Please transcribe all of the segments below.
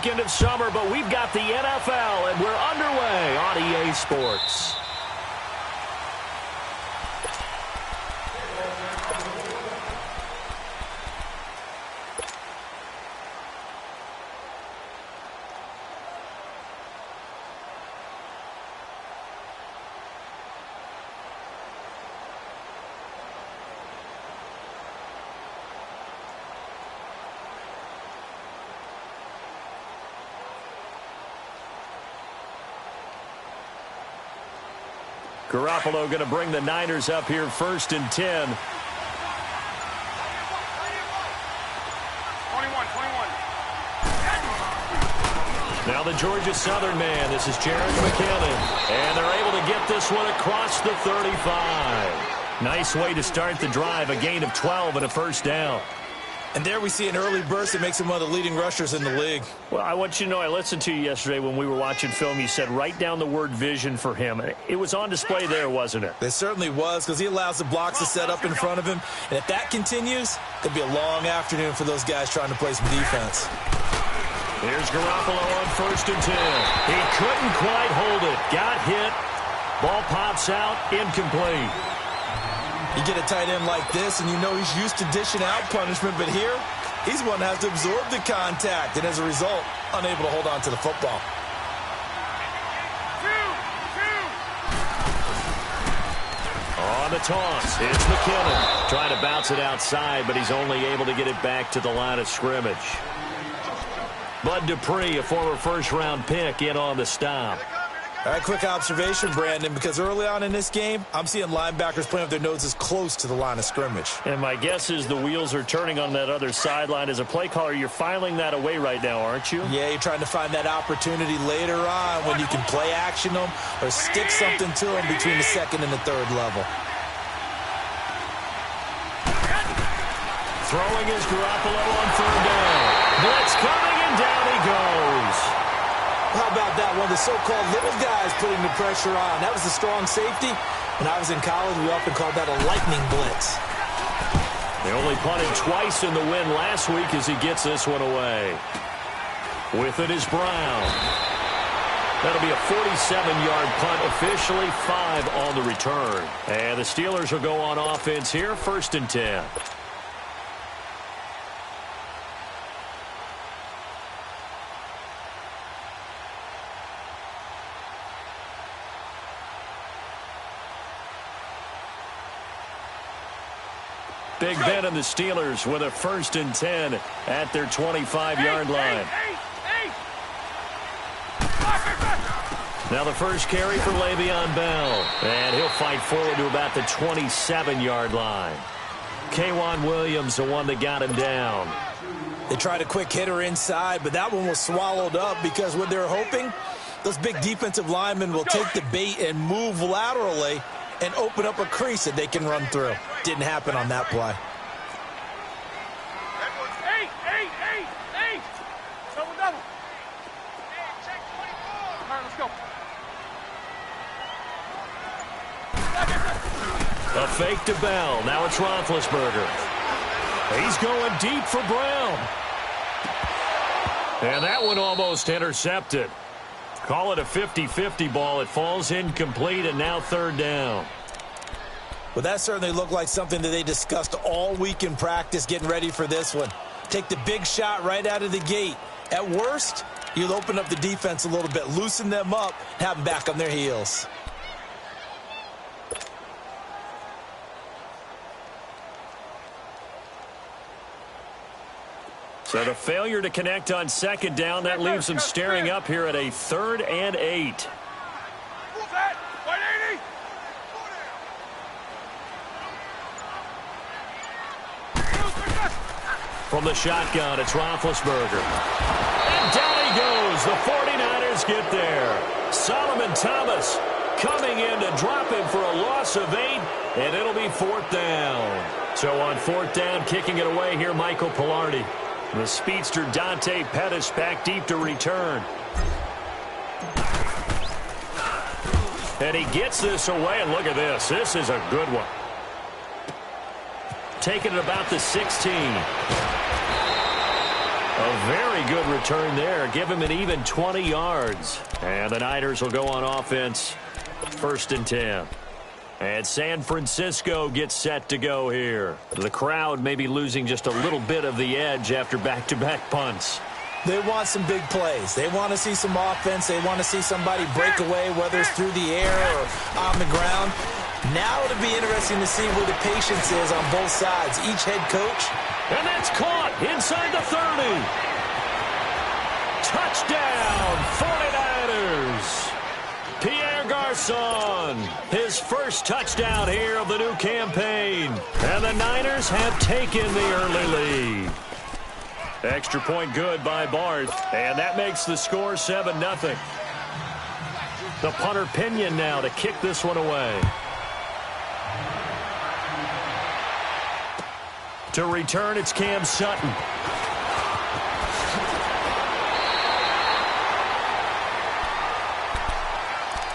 weekend of summer, but we've got the NFL, and we're underway on EA Sports. Garoppolo going to bring the Niners up here 1st and 10. 21. Now the Georgia Southern man. This is Jared McKinnon. And they're able to get this one across the 35. Nice way to start the drive. A gain of 12 and a first down. And there we see an early burst that makes him one of the leading rushers in the league. Well, I want you to know, I listened to you yesterday when we were watching film. You said write down the word vision for him. It was on display there, wasn't it? It certainly was, because he allows the blocks to set up in front of him. And if that continues, it'll be a long afternoon for those guys trying to play some defense. Here's Garoppolo on 1st and 10. He couldn't quite hold it. Got hit. Ball pops out. Incomplete. You get a tight end like this, and you know he's used to dishing out punishment, but here, he's one that has to absorb the contact, and as a result, unable to hold on to the football. On the toss, it's McKinnon. Trying to bounce it outside, but he's only able to get it back to the line of scrimmage. Bud Dupree, a former first-round pick, in on the stop. All right, quick observation, Brandon, because early on in this game, I'm seeing linebackers playing with their noses close to the line of scrimmage. And my guess is the wheels are turning on that other sideline. As a play caller, you're filing that away right now, aren't you? Yeah, you're trying to find that opportunity later on when you can play action them or stick something to them between the 2nd and the 3rd level. Throwing is Garoppolo on 3rd down. Blitz coming, and down he goes. How about that? One of the so-called little guys putting the pressure on. That was a strong safety. When I was in college, we often called that a lightning blitz. They only punted twice in the win last week as he gets this one away. With it is Brown. That'll be a 47-yard punt, officially 5 on the return. And the Steelers will go on offense here, 1st and 10. Big Ben and the Steelers with a 1st and 10 at their 25-yard line. Now the first carry for Le'Veon Bell. And he'll fight forward to about the 27-yard line. K'Wan Williams, the one that got him down. They tried a quick hitter inside, but that one was swallowed up because what they're hoping, those big defensive linemen will take the bait and move laterally and open up a crease that they can run through. Didn't happen on that play. Double. Check 24. All right, let's go. A fake to Bell. Now it's Roethlisberger. He's going deep for Brown. And that one almost intercepted. Call it a 50-50 ball. It falls incomplete, and now 3rd down. Well, that certainly looked like something that they discussed all week in practice getting ready for this one. Take the big shot right out of the gate. At worst, you'll open up the defense a little bit, loosen them up, have them back on their heels. So the failure to connect on 2nd down, that leaves them staring up here at a 3rd and 8. From the shotgun, it's Roethlisberger. And down he goes. The 49ers get there. Solomon Thomas coming in to drop him for a loss of 8, and it'll be 4th down. So on 4th down, kicking it away here, Michael Pilardi. The speedster Dante Pettis back deep to return. And he gets this away, and look at this. This is a good one. Taking it about the 16. A very good return there. Give him an even 20 yards. And the Niners will go on offense. 1st and 10. And San Francisco gets set to go here. The crowd may be losing just a little bit of the edge after back-to-back punts. They want some big plays. They want to see some offense. They want to see somebody break away, whether it's through the air or on the ground. Now it'll be interesting to see where the patience is on both sides. Each head coach. And that's caught inside the 30. Touchdown, 49ers. Pierre Garçon, his first touchdown here of the new campaign. And the Niners have taken the early lead. Extra point good by Barth. And that makes the score 7-0. The punter Pinion now to kick this one away. To return, it's Cam Sutton.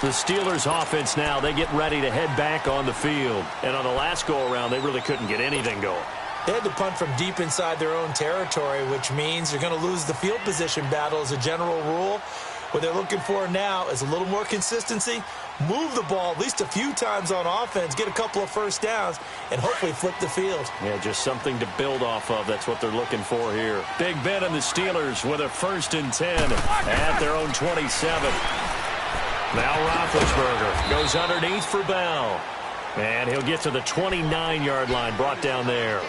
The Steelers offense now, they get ready to head back on the field. And on the last go-around, they really couldn't get anything going. They had to punt from deep inside their own territory, which means you're going to lose the field position battle as a general rule. What they're looking for now is a little more consistency, move the ball at least a few times on offense, get a couple of first downs, and hopefully flip the field. Yeah, just something to build off of. That's what they're looking for here. Big Ben and the Steelers with a 1st and 10 at their own 27. Now Roethlisberger goes underneath for Bell. And he'll get to the 29-yard line, brought down there.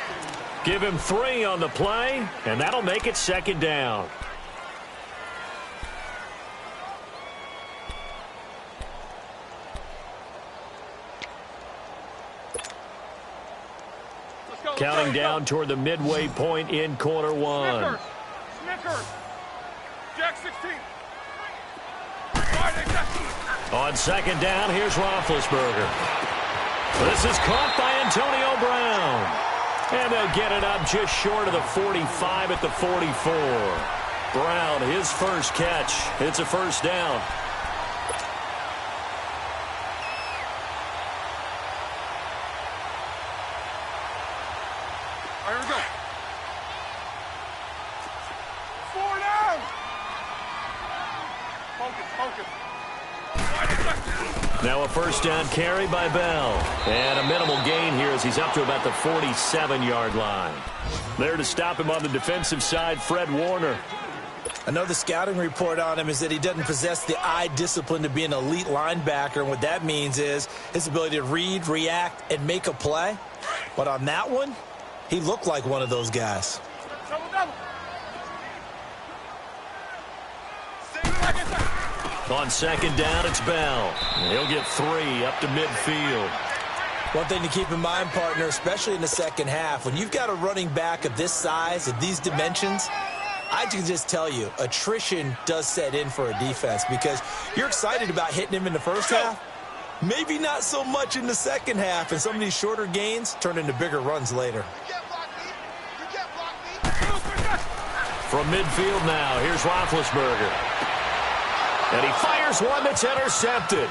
Give him 3 on the play, and that'll make it 2nd down. Counting down toward the midway point in quarter 1. Snickers. Jack 16. On 2nd down, here's Roethlisberger. This is caught by Antonio Brown. And they'll get it up just short of the 45 at the 44. Brown, his first catch. It's a 1st down. All right, here we go. 4 down. Focus. Now a 1st down carry by Bell. And a minimal gain here as he's up to about the 47-yard line. There to stop him on the defensive side, Fred Warner. I know the scouting report on him is that he doesn't possess the eye discipline to be an elite linebacker. And what that means is his ability to read, react, and make a play. But on that one, he looked like one of those guys. Double. On 2nd down, it's Bell. He'll get 3 up to midfield. One thing to keep in mind, partner, especially in the second half, when you've got a running back of this size, of these dimensions, I can just tell you, attrition does set in for a defense because you're excited about hitting him in the first half. Maybe not so much in the second half, and some of these shorter gains turn into bigger runs later. From midfield now, here's Roethlisberger. And he fires one that's intercepted.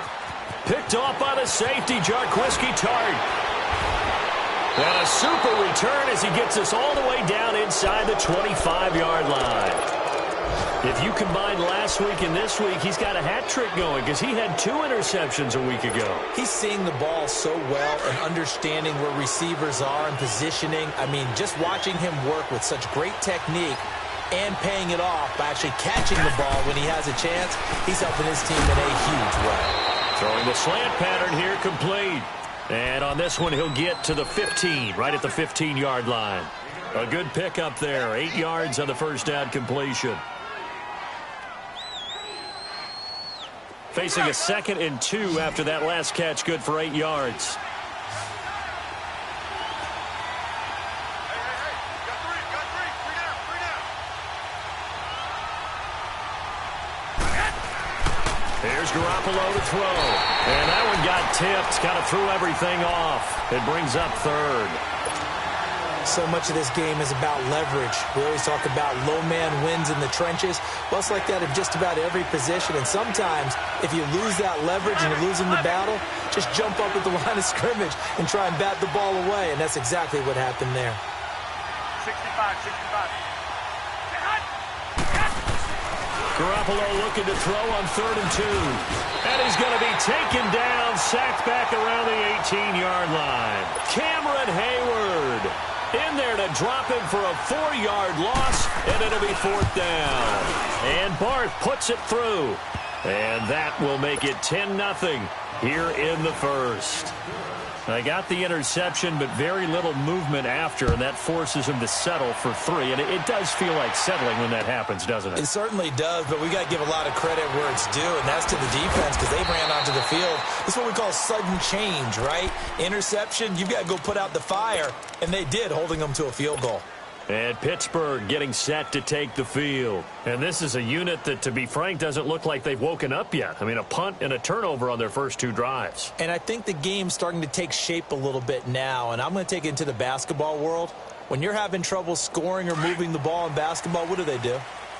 Picked off by the safety, Jarquiski Tart. And a super return as he gets us all the way down inside the 25-yard line. If you combine last week and this week, he's got a hat trick going because he had 2 interceptions a week ago. He's seeing the ball so well and understanding where receivers are and positioning. I mean, just watching him work with such great technique and paying it off by actually catching the ball when he has a chance, he's helping his team in a huge way. Throwing the slant pattern here, complete. And on this one, he'll get to the 15, right at the 15-yard line. A good pickup there, 8 yards on the 1st down completion. Facing a 2nd and 2 after that last catch, good for 8 yards. Here's Jenopoly to throw. And that one got tipped. Kind of threw everything off. It brings up 3rd. So much of this game is about leverage. We always talk about low man wins in the trenches. Well, it's like that in just about every position. And sometimes, if you lose that leverage and you're losing the battle, just jump up at the line of scrimmage and try and bat the ball away. And that's exactly what happened there. 65. Garoppolo looking to throw on 3rd and 2. And he's going to be taken down, sacked back around the 18-yard line. Cameron Hayward in there to drop him for a 4-yard loss, and it'll be 4th down. And Barth puts it through. And that will make it 10-0 here in the first. They got the interception, but very little movement after, and that forces him to settle for 3. And it does feel like settling when that happens, doesn't it? It certainly does, but we got to give a lot of credit where it's due, and that's to the defense because they ran onto the field. This is what we call sudden change, right? Interception, you've got to go put out the fire, and they did, holding them to a field goal. And Pittsburgh getting set to take the field. And this is a unit that, to be frank, doesn't look like they've woken up yet. I mean, a punt and a turnover on their first 2 drives. And I think the game's starting to take shape a little bit now, and I'm going to take it into the basketball world. When you're having trouble scoring or moving the ball in basketball, what do?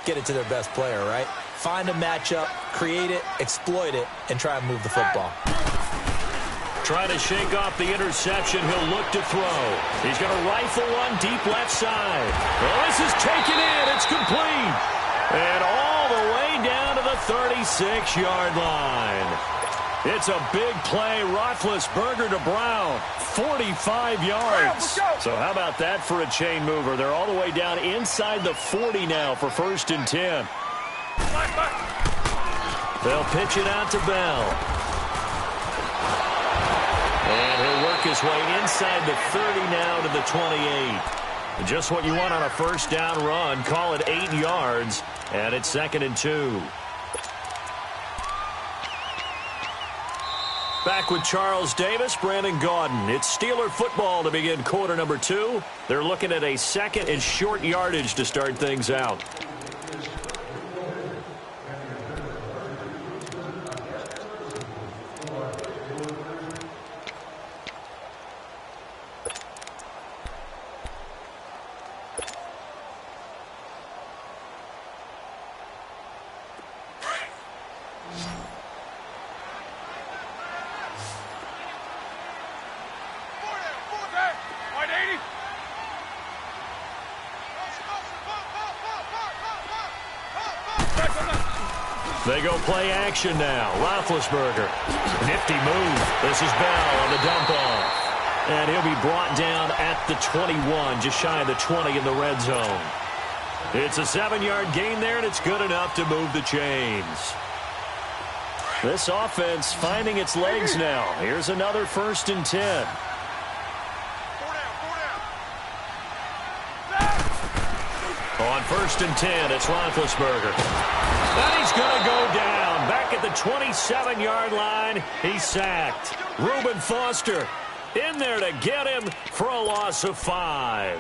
Get it to their best player, right? Find a matchup, create it, exploit it, and try and move the football. Trying to shake off the interception. He'll look to throw. He's going to rifle one deep left side. Well, this is taken in. It's complete. And all the way down to the 36-yard line. It's a big play. Roethlisberger to Brown. 45 yards. So how about that for a chain mover? They're all the way down inside the 40 now for 1st and 10. They'll pitch it out to Bell. And he'll work his way inside the 30 now to the 28. Just what you want on a first down run. Call it 8 yards, and it's 2nd and 2. Back with Charles Davis, Brandon Gaudin. It's Steeler football to begin quarter number 2. They're looking at a 2nd and short yardage to start things out. They go play action now. Roethlisberger. Nifty move. This is Bell on the dump off. And he'll be brought down at the 21, just shy of the 20 in the red zone. It's a 7-yard gain there, and it's good enough to move the chains. This offense finding its legs now. Here's another 1st and 10. On 1st and 10, it's Roethlisberger. And he's going to go down. Back at the 27-yard line, he's sacked. Reuben Foster in there to get him for a loss of 5.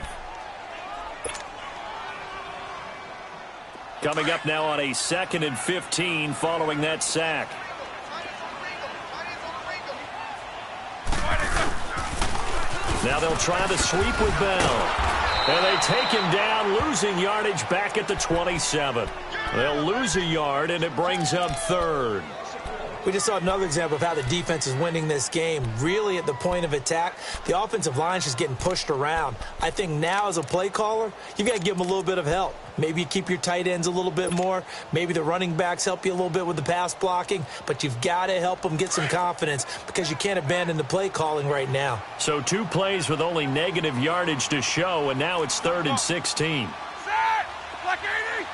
Coming up now on a 2nd and 15 following that sack. Now they'll try the sweep with Bell. And they take him down, losing yardage back at the 27. They'll lose a yard, and it brings up 3rd. We just saw another example of how the defense is winning this game. Really at the point of attack, the offensive line's just getting pushed around. I think now as a play caller, you've got to give them a little bit of help. Maybe you keep your tight ends a little bit more. Maybe the running backs help you a little bit with the pass blocking. But you've got to help them get some confidence because you can't abandon the play calling right now. So 2 plays with only negative yardage to show, and now it's 3rd and 16. Black 80.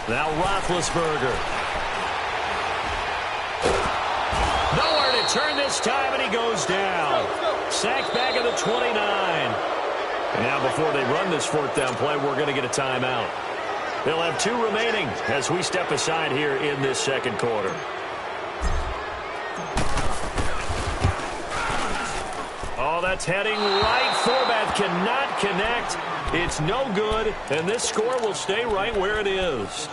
Now Roethlisberger. Nowhere to turn this time, and he goes down. Sacked back at the 29. And now before they run this 4th down play, we're going to get a timeout. They'll have 2 remaining as we step aside here in this 2nd quarter. Oh, that's heading right. Forbath cannot connect. It's no good, and this score will stay right where it is.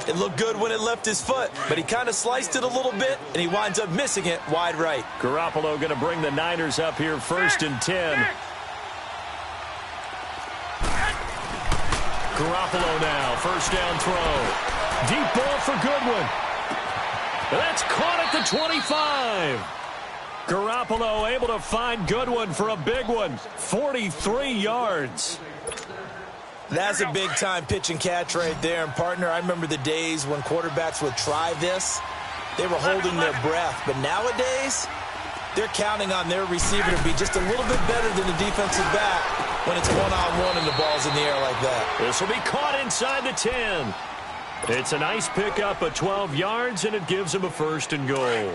It looked good when it left his foot, but he kind of sliced it a little bit, and he winds up missing it wide right. Garoppolo going to bring the Niners up here 1st and 10. Garoppolo now, 1st down throw. Deep ball for Goodwin. And that's caught at the 25. Garoppolo able to find Goodwin for a big one. 43 yards. That's a big-time pitch and catch right there. And, partner, I remember the days when quarterbacks would try this. They were holding their breath. But nowadays, they're counting on their receiver to be just a little bit better than the defensive back when it's one-on-one and the ball's in the air like that. This will be caught inside the 10. It's a nice pickup of 12 yards, and it gives them a first and goal.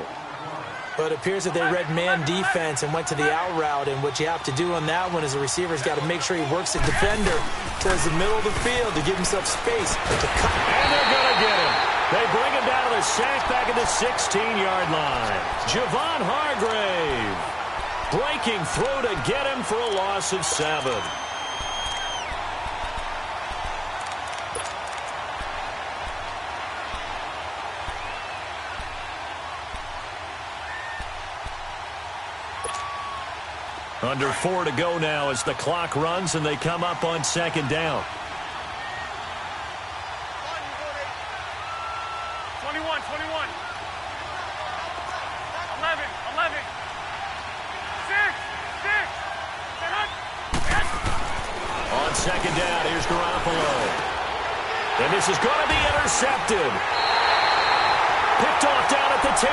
But it appears that they read man defense and went to the out route, and what you have to do on that one is the receiver's got to make sure he works the defender towards the middle of the field to give himself space to cut. And they're going to get him. They bring him down to the sack back at the 16-yard line. Javon Hargrave breaking through to get him for a loss of 7. Under 4 to go now as the clock runs and they come up on second down. 21, 11, 6. On second down, here's Garoppolo. And this is going to be intercepted. Picked off down at the 10.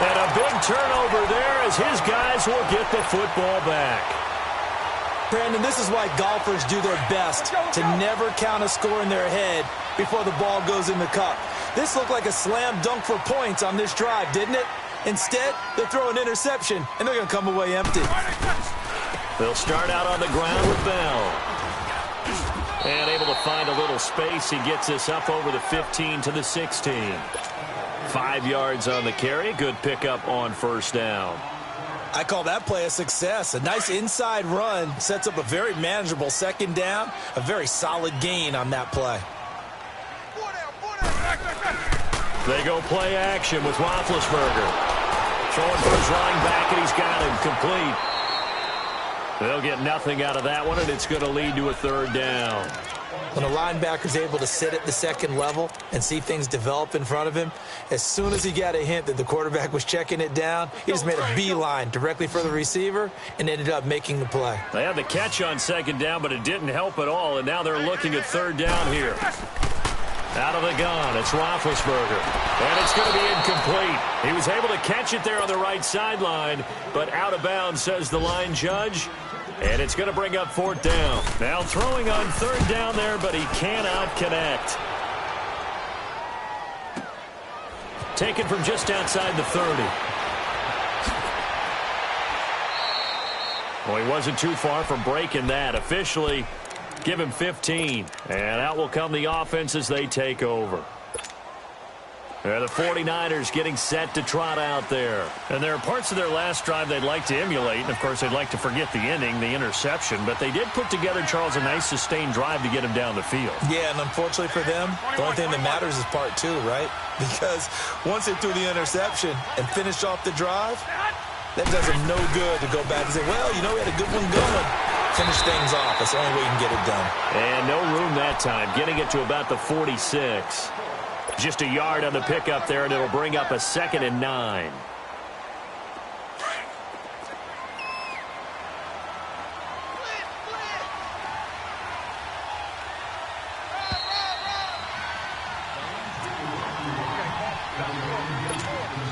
And a big turnover there as his guys will get the football back. Brandon, this is why golfers do their best to never count a score in their head before the ball goes in the cup. This looked like a slam dunk for points on this drive, didn't it? Instead, they throw an interception, and they're going to come away empty. They'll start out on the ground with Bell. And able to find a little space. He gets this up over the 15 to the 16. 5 yards on the carry. Good pickup on first down. I call that play a success. A nice inside run sets up a very manageable second down. A very solid gain on that play. They go play action with Roethlisberger. Throwing for his running back, and he's got him complete. They'll get nothing out of that one, and it's going to lead to a third down. When a linebacker's able to sit at the second level and see things develop in front of him, as soon as he got a hint that the quarterback was checking it down, he just made a beeline directly for the receiver and ended up making the play. They had the catch on second down, but it didn't help at all, and now they're looking at third down here. Out of the gun, it's Roethlisberger. And it's going to be incomplete. He was able to catch it there on the right sideline, but out of bounds, says the line judge. And it's going to bring up fourth down. Now throwing on third down there, but he cannot connect. Taken from just outside the 30. Well, he wasn't too far from breaking that. Officially, give him 15. And out will come the offense as they take over. The 49ers getting set to trot out there. And there are parts of their last drive they'd like to emulate. And, of course, they'd like to forget the inning, the interception. But they did put together, Charles, a nice sustained drive to get him down the field. Yeah, and unfortunately for them, the only thing that matters is part 2, right? Because once they threw the interception and finished off the drive, that does them no good to go back and say, well, you know, we had a good one going. Finish things off. That's the only way you can get it done. And no room that time. Getting it to about the 46. Just a yard on the pickup there, and it'll bring up a 2nd and 9.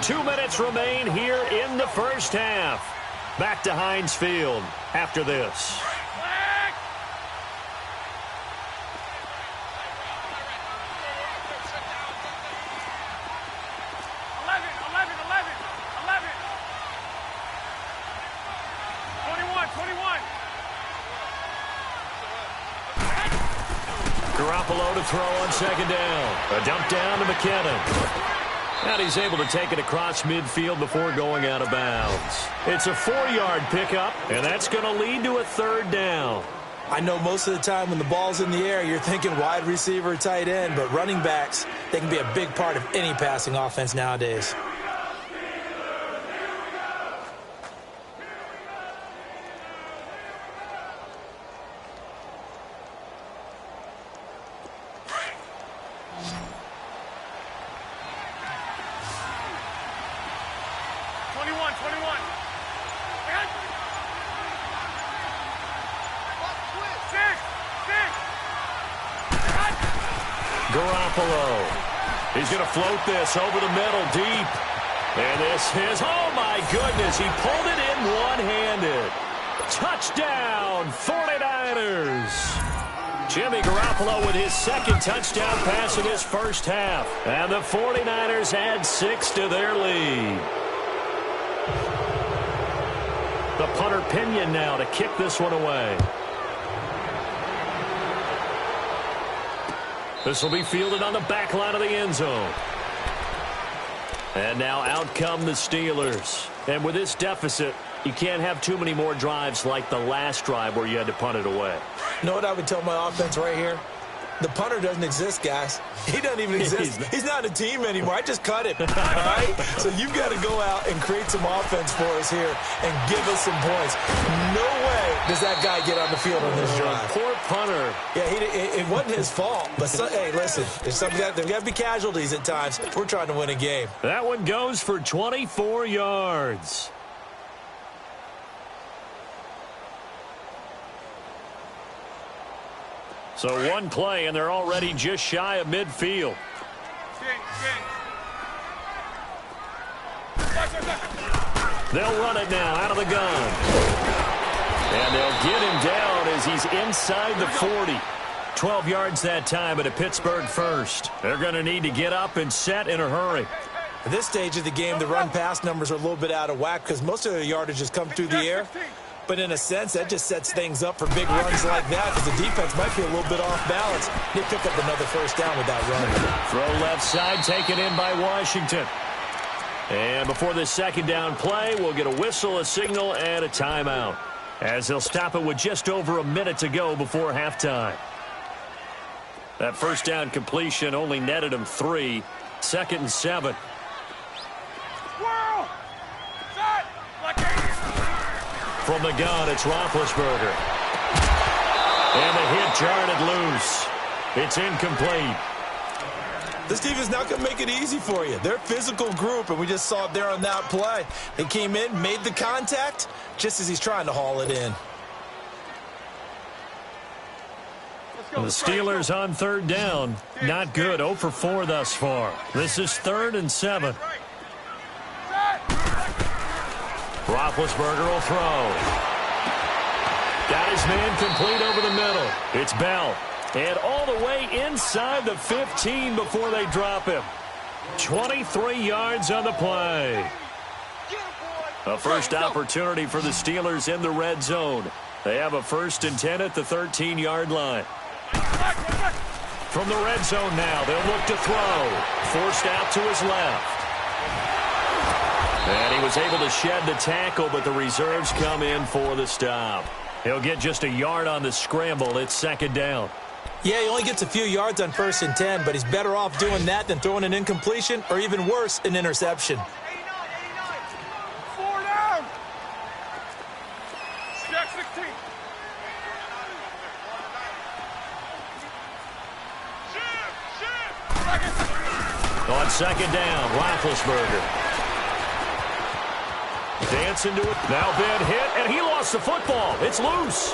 Two minutes remain here in the first half. Back to Heinz Field after this. Garoppolo to throw on second down. A dump down to McKinnon. And he's able to take it across midfield before going out of bounds. It's a 4-yard pickup, and that's going to lead to a third down. I know most of the time when the ball's in the air, you're thinking wide receiver, tight end, but running backs, they can be a big part of any passing offense nowadays. Garoppolo. He's going to float this over the middle deep. And this is, oh my goodness, he pulled it in one-handed. Touchdown, 49ers. Jimmy Garoppolo with his second touchdown pass in his first half. And the 49ers add 6 to their lead. The punter Pinion now to kick this one away. This will be fielded on the back line of the end zone. And now out come the Steelers. And with this deficit, you can't have too many more drives like the last drive where you had to punt it away. You know what I would tell my offense right here? The punter doesn't exist, guys. He doesn't even exist. He's not a team anymore. I just cut him. All right? So you've got to go out and create some offense for us here and give us some points. No way does that guy get on the field on this drive. Poor punter. Yeah, it wasn't his fault. But, hey, listen, there's got to be casualties at times. We're trying to win a game. That one goes for 24 yards. So one play, and they're already just shy of midfield. They'll run it now out of the gun. And they'll get him down as he's inside the 40. 12 yards that time at a Pittsburgh first. They're going to need to get up and set in a hurry. At this stage of the game, the run-pass numbers are a little bit out of whack because most of their yardage has come through the air. But in a sense, that just sets things up for big runs like that because the defense might be a little bit off balance. They pick up another first down with that run. Throw left side, taken in by Washington. And before this second down play, we'll get a whistle, a signal, and a timeout. As they'll stop it with just over a minute to go before halftime. That first down completion only netted him 3. 2nd and 7. From the gun, it's Roethlisberger. And the hit jarred it loose. It's incomplete. This defense is not going to make it easy for you. They're a physical group, and we just saw it there on that play. They came in, made the contact, just as he's trying to haul it in. The Steelers on 3rd down. Not good. 0 for 4 thus far. This is 3rd and 7. Roethlisberger will throw. Got his man complete over the middle. It's Bell. And all the way inside the 15 before they drop him. 23 yards on the play. A first opportunity for the Steelers in the red zone. They have a 1st and 10 at the 13-yard line. From the red zone now, they'll look to throw. Forced out to his left. And he was able to shed the tackle, but the reserves come in for the stop. He'll get just a yard on the scramble. It's 2nd down. Yeah, he only gets a few yards on 1st and 10, but he's better off doing that than throwing an incompletion or even worse, an interception. 4 down. Check 16. On 2nd down, Roethlisberger. Dance into it. Now bad hit, and he lost the football. It's loose.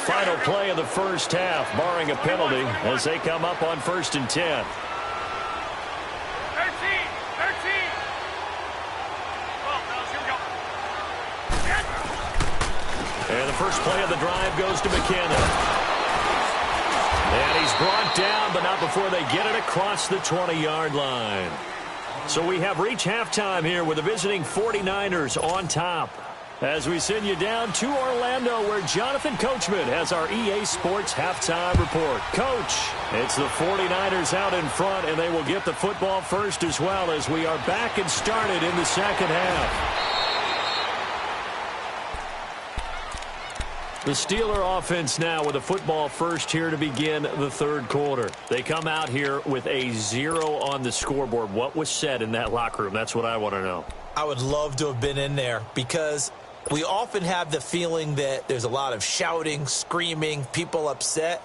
Final play of the first half, barring a penalty, as they come up on 1st and 10. 13. And the first play of the drive goes to McKinnon. And he's brought down, but not before they get it across the 20-yard line. So we have reached halftime here with the visiting 49ers on top. As we send you down to Orlando, where Jonathan Coachman has our EA Sports halftime report. Coach, it's the 49ers out in front, and they will get the football first as well as we are back and started in the second half. The Steeler offense now with a football first here to begin the 3rd quarter. They come out here with a 0 on the scoreboard. What was said in that locker room? That's what I want to know. I would love to have been in there because we often have the feeling that there's a lot of shouting, screaming, people upset.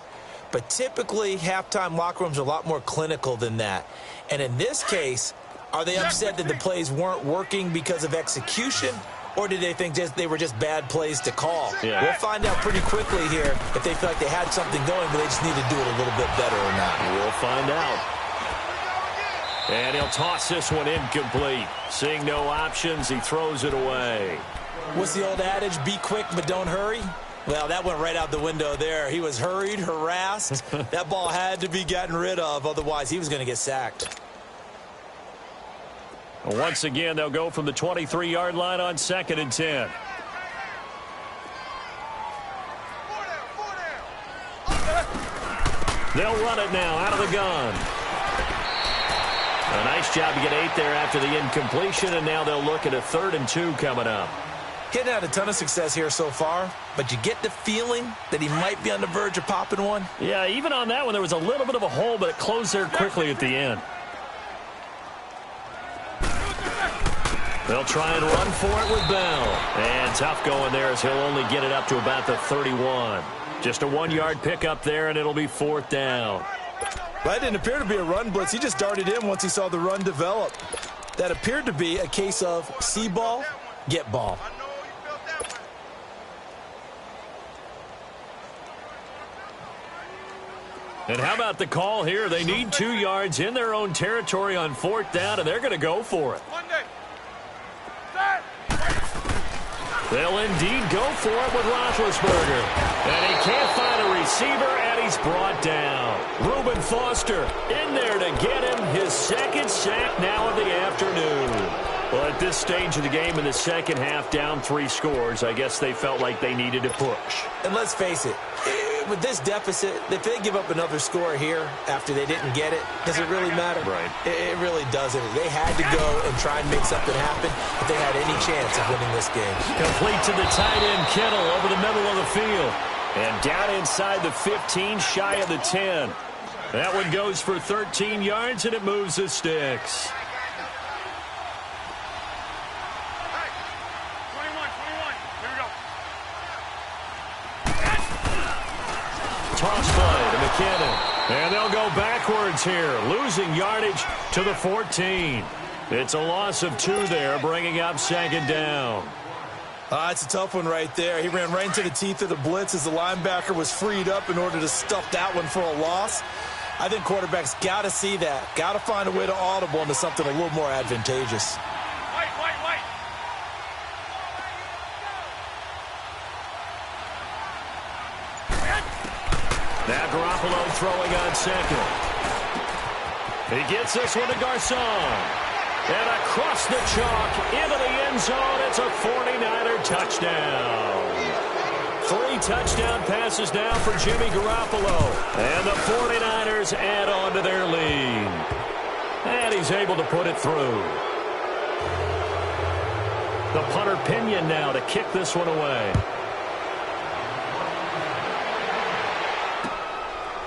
But typically, halftime locker rooms are a lot more clinical than that. And in this case, are they upset that the plays weren't working because of execution? Or did they think they were just bad plays to call? Yeah. We'll find out pretty quickly here if they feel like they had something going, but they just need to do it a little bit better or not. We'll find out. And he'll toss this one incomplete. Seeing no options, he throws it away. What's the old adage? Be quick, but don't hurry? Well, that went right out the window there. He was hurried, harassed. That ball had to be gotten rid of, otherwise he was going to get sacked. Once again, they'll go from the 23-yard line on 2nd and 10. They'll run it now out of the gun. A nice job to get 8 there after the incompletion, and now they'll look at a 3rd and 2 coming up. Hitting had a ton of success here so far, but you get the feeling that he might be on the verge of popping one. Yeah, even on that one, there was a little bit of a hole, but it closed there quickly at the end. They'll try and run for it with Bell. And tough going there as he'll only get it up to about the 31. Just a 1-yard pickup there, and it'll be 4th down. That didn't appear to be a run blitz. He just darted in once he saw the run develop. That appeared to be a case of see ball, get ball. And how about the call here? They need 2 yards in their own territory on 4th down, and they're going to go for it. They'll indeed go for it with Roethlisberger. And he can't find a receiver, and he's brought down. Reuben Foster in there to get him his 2nd sack now of the afternoon. Well, at this stage of the game in the second half, down 3 scores, I guess they felt like they needed to push. And let's face it, with this deficit, if they give up another score here after they didn't get it, does it really matter? Right. It really doesn't. They had to go and try and make something happen if they had any chance of winning this game. Complete to the tight end, Kittle, over the middle of the field. And down inside the 15, shy of the 10. That one goes for 13 yards, and it moves the sticks. Toss play to McKinnon. And they'll go backwards here, losing yardage to the 14. It's a loss of 2 there, bringing up 2nd down. It's a tough one right there. He ran right into the teeth of the blitz as the linebacker was freed up in order to stuff that one for a loss. I think quarterbacks got to see that. Got to find a way to audible into something a little more advantageous. Now Garoppolo throwing on 2nd. He gets this one to Garcon. And across the chalk into the end zone. It's a 49er touchdown. 3 touchdown passes now for Jimmy Garoppolo. And the 49ers add on to their lead. And he's able to put it through. The punter Pinion now to kick this one away.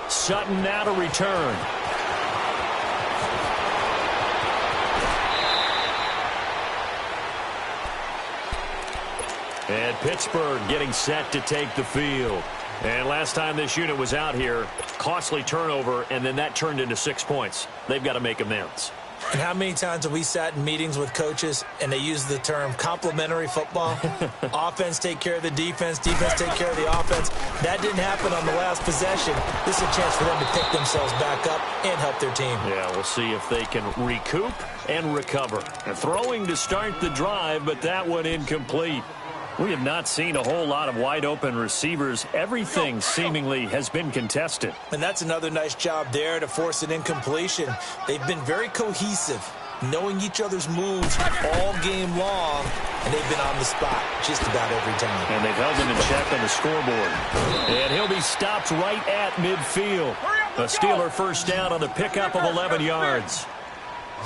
Sutton now to return. And Pittsburgh getting set to take the field. And last time this unit was out here, costly turnover, and then that turned into 6 points. They've got to make amends. And how many times have we sat in meetings with coaches and they use the term complementary football? Offense take care of the defense, defense take care of the offense. That didn't happen on the last possession. This is a chance for them to pick themselves back up and help their team. Yeah, we'll see if they can recoup and recover. And throwing to start the drive, but that one incomplete. We have not seen a whole lot of wide-open receivers. Everything seemingly has been contested. And that's another nice job there to force an incompletion. They've been very cohesive, knowing each other's moves all game long, and they've been on the spot just about every time. And they've held him in check on the scoreboard. And he'll be stopped right at midfield. A Steeler first down on the pickup of 11 yards.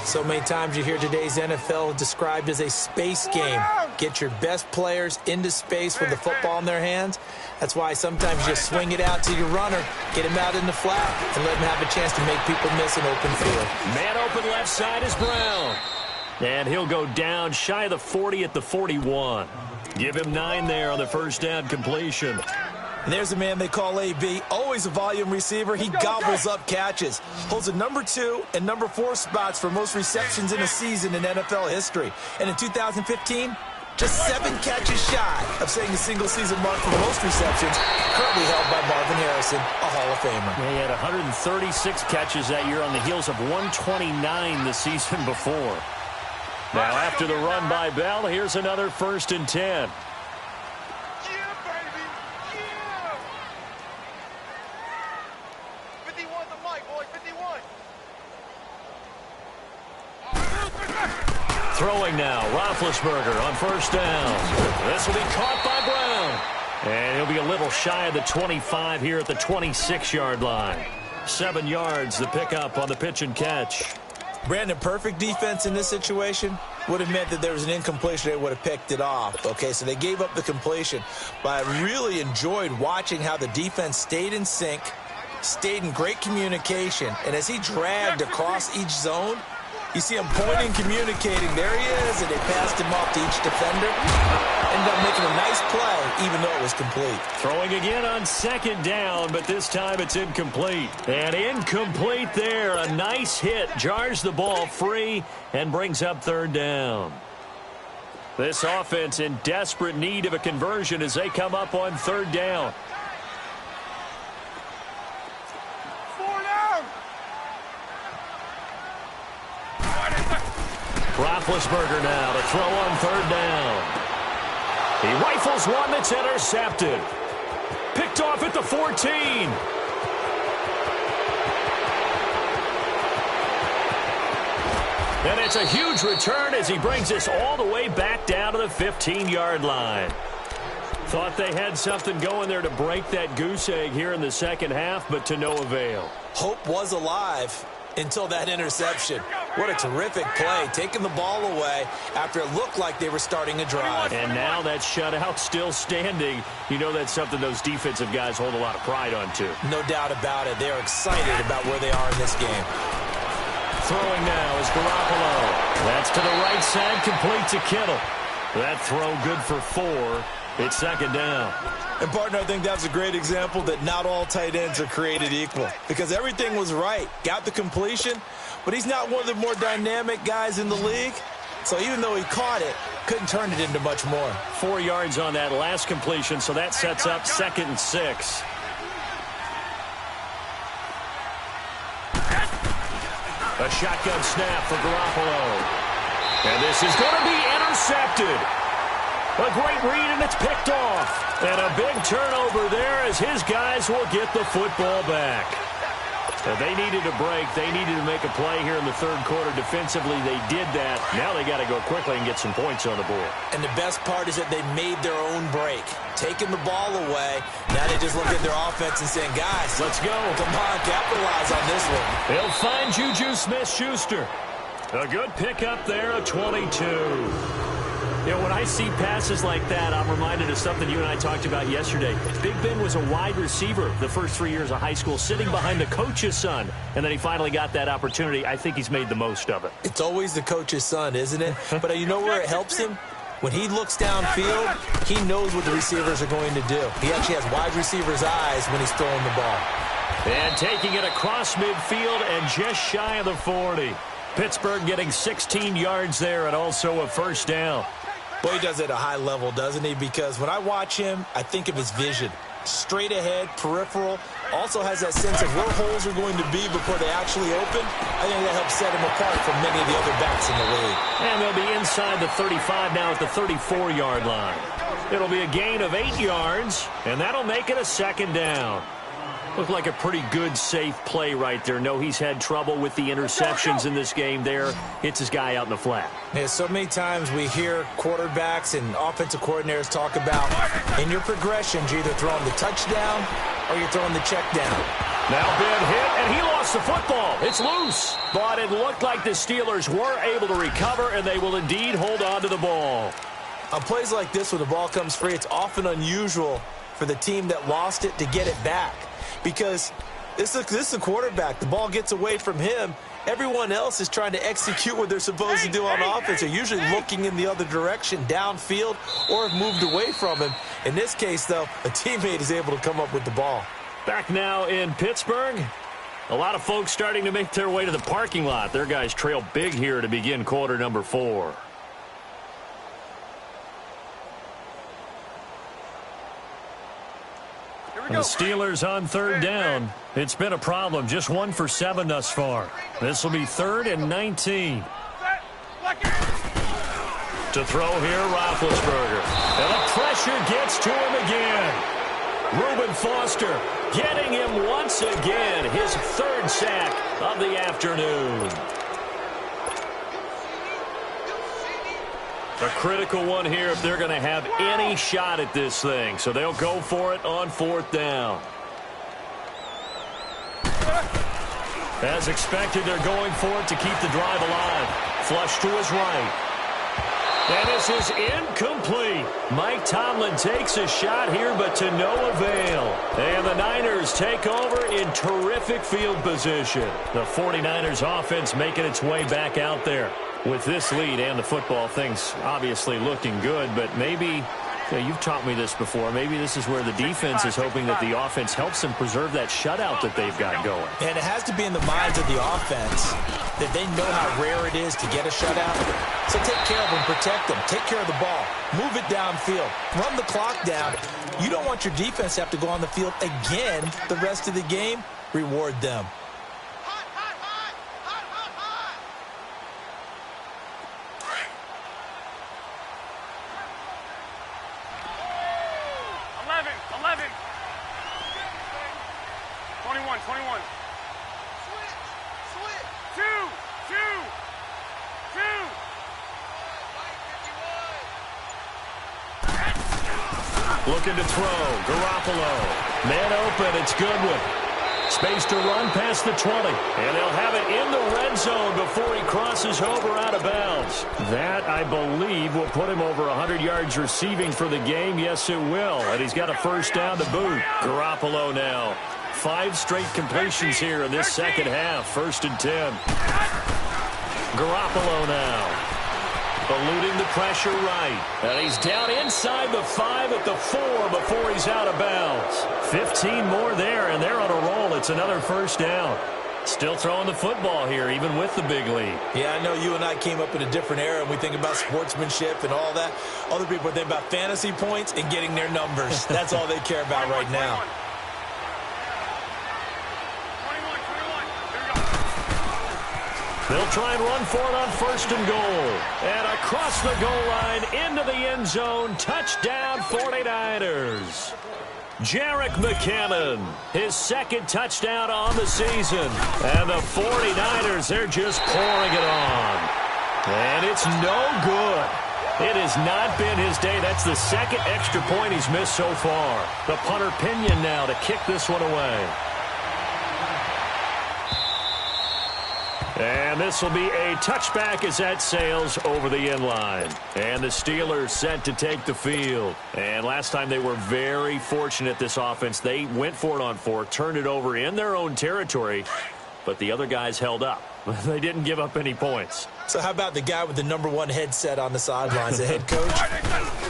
So many times you hear today's NFL described as a space game. Get your best players into space with the football in their hands. That's why sometimes you just swing it out to your runner, get him out in the flat, and let him have a chance to make people miss an open field. Man open left side is Brown. And he'll go down shy of the 40 at the 41. Give him 9 there on the first down completion. And there's a man they call AB, always a volume receiver. He gobbles up catches. Holds the number 2 and number 4 spots for most receptions in a season in NFL history. And in 2015, just 7 catches shy of setting the single-season mark for most receptions, currently held by Marvin Harrison, a Hall of Famer. He had 136 catches that year on the heels of 129 the season before. Now, after the run by Bell, here's another 1st and 10. Throwing now, Roethlisberger on 1st down. This will be caught by Brown. And he'll be a little shy of the 25 here at the 26-yard line. 7 yards, the pickup on the pitch and catch. Brandon, perfect defense in this situation would have meant that there was an incompletion. They would have picked it off. Okay, so they gave up the completion. But I really enjoyed watching how the defense stayed in sync, stayed in great communication. And as he dragged across each zone, you see him pointing, communicating. There he is, and they passed him off to each defender. Ended up making a nice play, even though it was complete. Throwing again on 2nd down, but this time it's incomplete. And incomplete there. A nice hit. Jars the ball free and brings up 3rd down. This offense in desperate need of a conversion as they come up on 3rd down. Roethlisberger now to throw on 3rd down. He rifles one that's intercepted. Picked off at the 14. And it's a huge return as he brings us all the way back down to the 15-yard line. Thought they had something going there to break that goose egg here in the 2nd half, but to no avail. Hope was alive until that interception. What a terrific play, taking the ball away after it looked like they were starting a drive. And now that shutout still standing. You know that's something those defensive guys hold a lot of pride on, too. No doubt about it. They are excited about where they are in this game. Throwing now is Garoppolo. That's to the right side, complete to Kittle. That throw good for 4. It's 2nd down. And, partner, I think that's a great example that not all tight ends are created equal. Because everything was right. Got the completion, but he's not one of the more dynamic guys in the league. So even though he caught it, couldn't turn it into much more. 4 yards on that last completion, so that sets up 2nd and 6. A shotgun snap for Garoppolo. And this is going to be intercepted. A great read, and it's picked off. And a big turnover there as his guys will get the football back. They needed a break. They needed to make a play here in the 3rd quarter. Defensively, they did that. Now they got to go quickly and get some points on the board. And the best part is that they made their own break. Taking the ball away. Now they just look at their offense and saying, guys, let's go. Come on, capitalize on this one. They'll find Juju Smith-Schuster. A good pickup there, a 22. You know, when I see passes like that, I'm reminded of something you and I talked about yesterday. Big Ben was a wide receiver the first 3 years of high school, sitting behind the coach's son, and then he finally got that opportunity. I think he's made the most of it. It's always the coach's son, isn't it? But you know where it helps him? When he looks downfield, he knows what the receivers are going to do. He actually has wide receivers' eyes when he's throwing the ball. And taking it across midfield and just shy of the 40. Pittsburgh getting 16 yards there and also a 1st down. Well, he does it at a high level, doesn't he? Because when I watch him, I think of his vision. Straight ahead, peripheral. Also has that sense of where holes are going to be before they actually open. I think that helps set him apart from many of the other backs in the league. And they'll be inside the 35 now at the 34-yard line. It'll be a gain of 8 yards, and that'll make it a 2nd down. Looked like a pretty good, safe play right there. No, he's had trouble with the interceptions in this game there. Hits his guy out in the flat. Yeah, so many times we hear quarterbacks and offensive coordinators talk about in your progressions, you're either throwing the touchdown or you're throwing the check down. Now Ben hit, and he lost the football. It's loose. But it looked like the Steelers were able to recover, and they will indeed hold on to the ball. On plays like this, when the ball comes free, it's often unusual for the team that lost it to get it back. Because this is a quarterback. The ball gets away from him. Everyone else is trying to execute what they're supposed to do on offense. They're usually looking in the other direction, downfield, or have moved away from him. In this case, though, a teammate is able to come up with the ball. Back now in Pittsburgh. A lot of folks starting to make their way to the parking lot. Their guys trail big here to begin quarter number 4. And the Steelers on third down. It's been a problem. Just 1 for 7 thus far. This will be 3rd and 19. To throw here, Roethlisberger. And the pressure gets to him again. Reuben Foster getting him once again. His 3rd sack of the afternoon. A critical one here if they're going to have any shot at this thing. So they'll go for it on 4th down. As expected, they're going for it to keep the drive alive. Flush to his right. And this is incomplete. Mike Tomlin takes a shot here, but to no avail. And the Niners take over in terrific field position. The 49ers offense making its way back out there. With this lead and the football, things obviously looking good, but maybe, you've taught me this before, maybe this is where the defense is hoping that the offense helps them preserve that shutout that they've got going. And it has to be in the minds of the offense that they know how rare it is to get a shutout. So take care of them, protect them, take care of the ball, move it downfield, run the clock down. You don't want your defense to have to go on the field again the rest of the game. Reward them. 21. Switch. 2. Looking to throw. Garoppolo. Man open. It's Goodwin. Space to run past the 20. And they'll have it in the red zone before he crosses over out of bounds. That, I believe, will put him over 100 yards receiving for the game. Yes, it will. And he's got a first down to boot. Garoppolo now. 5 straight completions here in this second half. 1st and 10. Garoppolo now. Eluding the pressure right. And he's down inside the 5 at the 4 before he's out of bounds. 15 more there, and they're on a roll. It's another first down. Still throwing the football here, even with the big lead. Yeah, I know you and I came up in a different era, and we think about sportsmanship and all that. Other people are thinking about fantasy points and getting their numbers. That's all they care about right now. 21. They'll try and run for it on 1st and goal. And across the goal line, into the end zone. Touchdown, 49ers. Jerick McKinnon, his 2nd touchdown on the season. And the 49ers, they're just pouring it on. And it's no good. It has not been his day. That's the 2nd extra point he's missed so far. The punter Pinion now to kick this one away. And this will be a touchback as that sails over the end line. And the Steelers set to take the field. And last time they were very fortunate, this offense. They went for it on 4, turned it over in their own territory, but the other guys held up. They didn't give up any points. So how about the guy with the #1 headset on the sidelines, the head coach?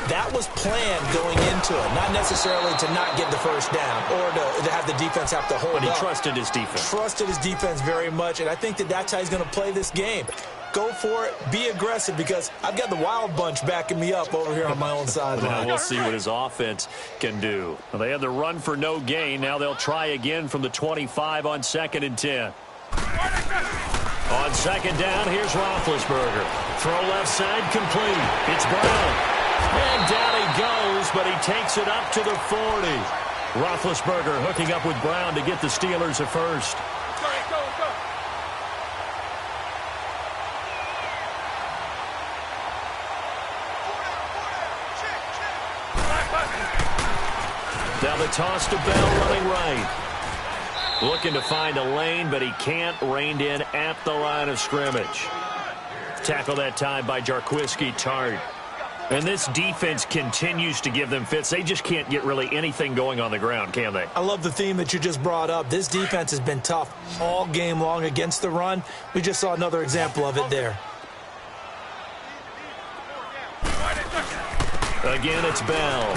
That was planned going into it, not necessarily to not get the first down or to have the defense have to hold up. But he trusted his defense. Trusted his defense very much, and I think that that's how he's going to play this game. Go for it, be aggressive, because I've got the Wild Bunch backing me up over here on my own sideline. Now we'll see what his offense can do. Well, they had the run for no gain. Now they'll try again from the 25 on 2nd and 10. On 2nd down, here's Roethlisberger. Throw left side, complete. It's Brown. And down he goes, but he takes it up to the 40. Roethlisberger hooking up with Brown to get the Steelers a first. Go. Now the toss to Bell running right. Looking to find a lane, but he can't. Reined in at the line of scrimmage. Tackle that time by Jarquiski Tart. And this defense continues to give them fits. They just can't get really anything going on the ground, can they? I love the theme that you just brought up. This defense has been tough all game long against the run. We just saw another example of it there. Again, it's Bell.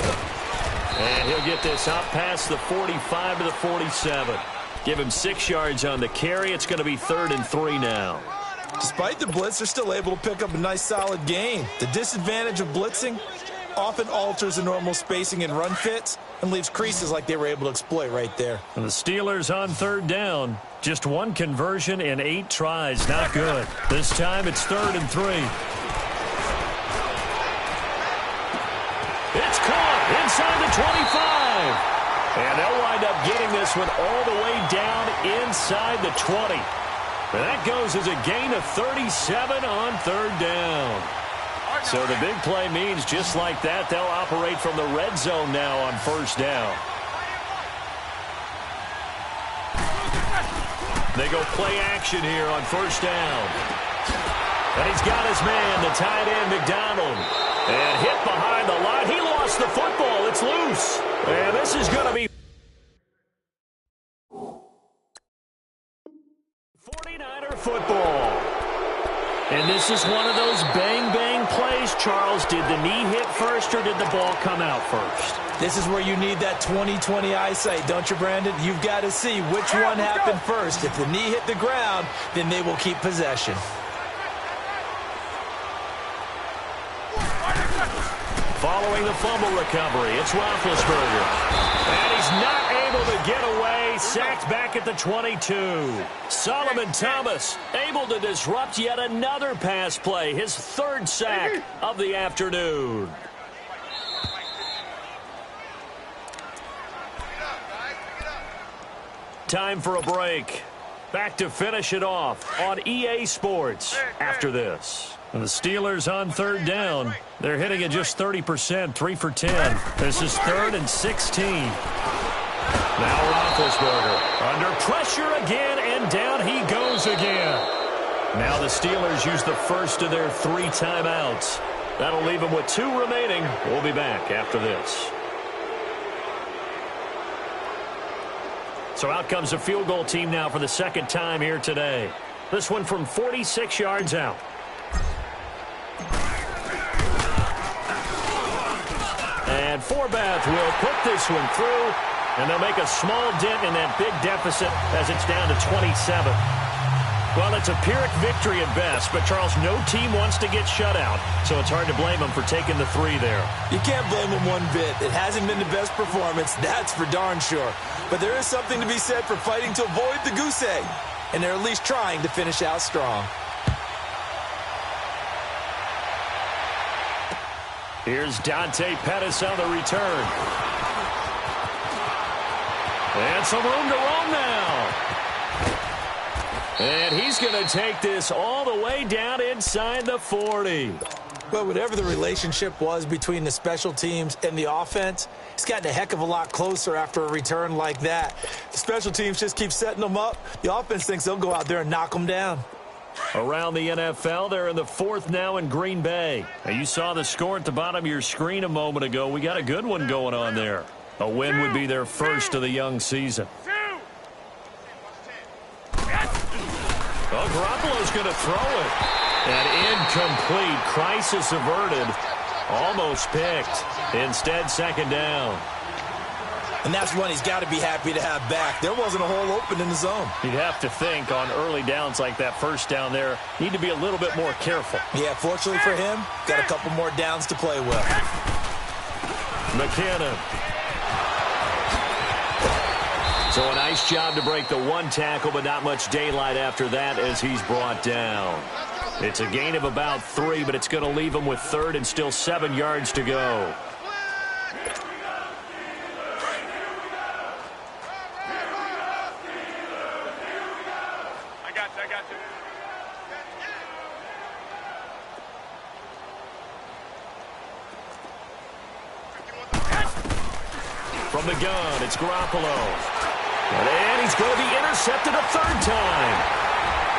And he'll get this up past the 45 to the 47. Give him 6 yards on the carry. It's going to be 3rd and 3 now. Despite the blitz, they're still able to pick up a nice, solid gain. The disadvantage of blitzing often alters the normal spacing and run fits and leaves creases like they were able to exploit right there. And the Steelers on 3rd down. Just 1 conversion in 8 tries. Not good. This time it's 3rd and 3. It's caught inside the 25. And they'll wind up getting this one all the way down inside the 20. And that goes as a gain of 37 on 3rd down. So the big play means just like that, they'll operate from the red zone now on 1st down. They go play action here on 1st down. And he's got his man, the tight end, McDonald. And hit behind the line. He lost the football. It's loose. And this is going to be 49er football. And this is one of those bang-bang plays, Charles. Did the knee hit first or did the ball come out first? This is where you need that 20/20 eyesight, don't you, Brandon? You've got to see which one happened first. If the knee hit the ground, then they will keep possession. Following the fumble recovery, it's Roethlisberger. And he's not able to get away. Sacked back at the 22. Solomon Thomas able to disrupt yet another pass play. His 3rd sack of the afternoon. Time for a break. Back to finish it off on EA Sports after this. And the Steelers on 3rd down. They're hitting it just 30%, 3 for 10. This is 3rd and 16. Now Roethlisberger under pressure again, and down he goes again. Now the Steelers use the first of their 3 timeouts. That'll leave them with 2 remaining. We'll be back after this. So out comes a field goal team now for the 2nd time here today. This one from 46 yards out. And Forbath will put this one through, and they'll make a small dent in that big deficit as it's down to 27. Well, it's a Pyrrhic victory at best, but, Charles, no team wants to get shut out, so it's hard to blame them for taking the 3 there. You can't blame them one bit. It hasn't been the best performance, that's for darn sure. But there is something to be said for fighting to avoid the goose egg, and they're at least trying to finish out strong. Here's Dante Pettis on the return. And some room to roam now. And he's going to take this all the way down inside the 40. Well, whatever the relationship was between the special teams and the offense, it's gotten a heck of a lot closer after a return like that. The special teams just keep setting them up. The offense thinks they'll go out there and knock them down. Around the NFL, they're in the 4th now in Green Bay. Now, you saw the score at the bottom of your screen a moment ago. We got a good one going on there. A win would be their first of the young season. Well, Garoppolo's going to throw it. And incomplete. Crisis averted. Almost picked. Instead, 2nd down. And that's one he's got to be happy to have back. There wasn't a hole open in the zone. You'd have to think on early downs like that 1st down there, need to be a little bit more careful. Yeah, fortunately for him, got a couple more downs to play with. McKinnon. So a nice job to break the 1 tackle, but not much daylight after that as he's brought down. It's a gain of about 3, but it's going to leave him with 3rd and still 7 yards to go. From the gun, it's Garoppolo. And he's going to be intercepted a 3rd time.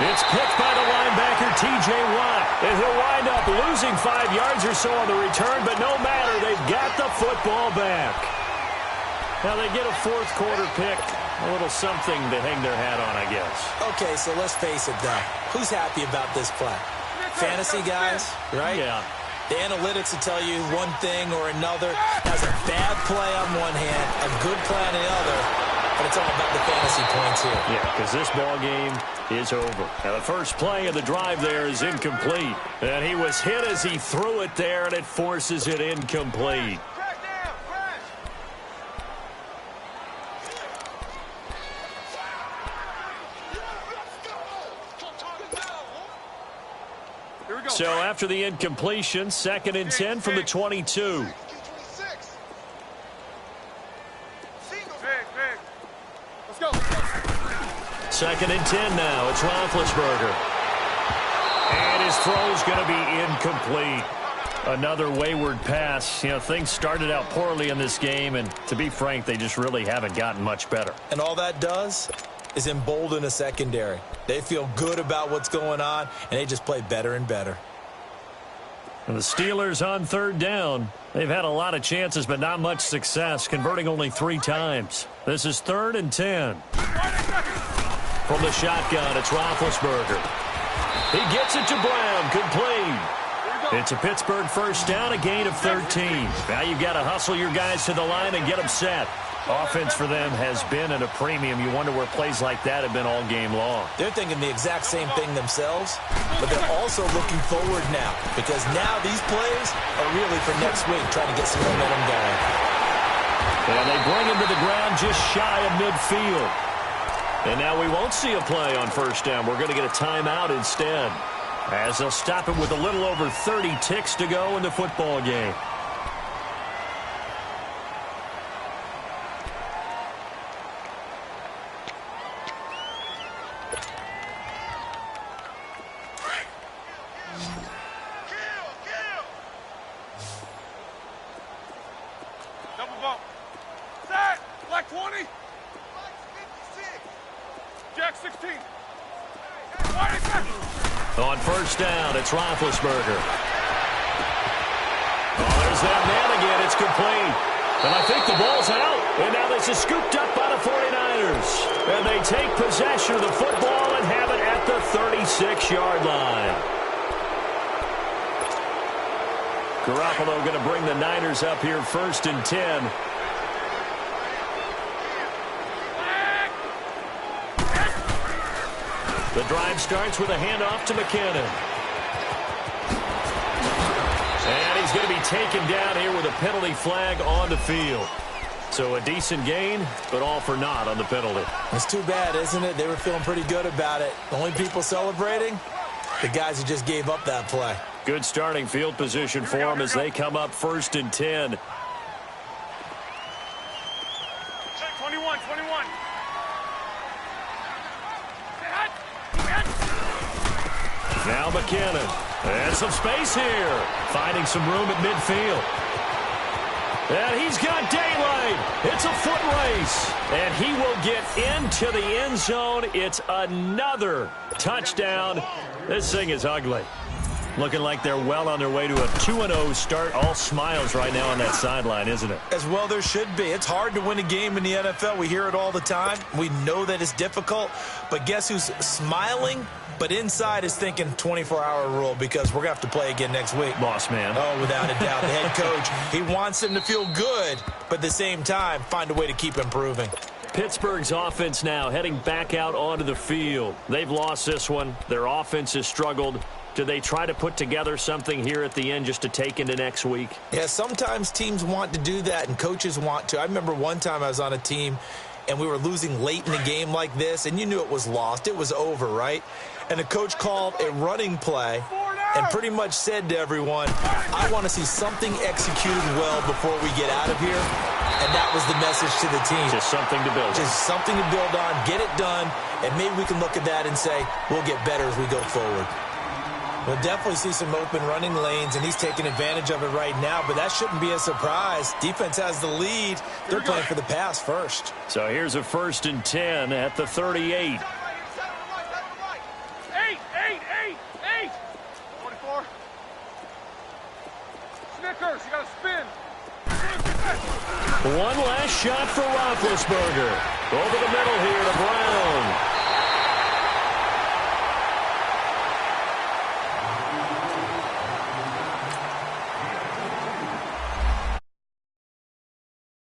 It's picked by the linebacker, T.J. Watt. And he'll wind up losing 5 yards or so on the return, but no matter, they've got the football back. Now they get a 4th quarter pick. A little something to hang their hat on, I guess. Okay, so let's face it, though. Who's happy about this play? Fantasy guys, right? Yeah. The analytics will tell you one thing or another. Has a bad play on one hand, a good play on the other, but it's all about the fantasy points here. Yeah, because this ball game is over. Now, the first play of the drive there is incomplete. And he was hit as he threw it there, and it forces it incomplete. So after the incompletion, 2nd and 10 from the 22. Let's go. 2nd and 10 now. It's Roethlisberger. And his throw's going to be incomplete. Another wayward pass. You know, things started out poorly in this game, and to be frank, they just really haven't gotten much better. And all that does is embolden a secondary. They feel good about what's going on, and they just play better and better. And the Steelers on 3rd down. They've had a lot of chances, but not much success, converting only 3 times. This is 3rd and 10. From the shotgun, it's Roethlisberger. He gets it to Brown, complete. It's a Pittsburgh first down, a gain of 13. Now you've got to hustle your guys to the line and get them set. Offense for them has been at a premium. You wonder where plays like that have been all game long. They're thinking the exact same thing themselves, but they're also looking forward now because now these plays are really for next week, trying to get some momentum going. And they bring him to the ground just shy of midfield. And now we won't see a play on first down. We're going to get a timeout instead, as they'll stop it with a little over 30 ticks to go in the football game. Double bump. Set. Black 20. Jack 16. On first down, it's Roethlisberger. Oh, there's that man again. It's complete. And I think the ball's out. And now this is scooped up by the 49ers. And they take possession of the football and have it at the 36-yard line. Garoppolo going to bring the Niners up here 1st and 10. The drive starts with a handoff to McKinnon. And he's going to be taken down here with a penalty flag on the field. So a decent gain, but all for naught on the penalty. It's too bad, isn't it? They were feeling pretty good about it. The only people celebrating, the guys who just gave up that play. Good starting field position for them as they come up 1st and 10. 21. Now McKinnon. And some space here. Finding some room at midfield. And he's got daylight. It's a foot race. And he will get into the end zone. It's another touchdown. This thing is ugly. Looking like they're well on their way to a 2-0 start. All smiles right now on that sideline, isn't it? As well there should be. It's hard to win a game in the NFL. We hear it all the time. We know that it's difficult. But guess who's smiling? But inside is thinking 24-hour rule because we're going to have to play again next week. Boss man. Oh, without a doubt. The head coach, he wants them to feel good, but at the same time, find a way to keep improving. Pittsburgh's offense now heading back out onto the field. They've lost this one. Their offense has struggled. Do they try to put together something here at the end just to take into next week? Yeah, sometimes teams want to do that and coaches want to. I remember one time I was on a team and we were losing late in the game like this, and you knew it was lost. It was over, right? And the coach called a running play and pretty much said to everyone, I want to see something executed well before we get out of here. And that was the message to the team. Just something to build on. Just something to build on, get it done, and maybe we can look at that and say, we'll get better as we go forward. We'll definitely see some open running lanes, and he's taking advantage of it right now, but that shouldn't be a surprise. Defense has the lead. They're playing for the pass first. So here's a 1st and 10 at the 38. 24. Snickers, you got to spin. One last shot for Roethlisberger. Over the middle here to Brown.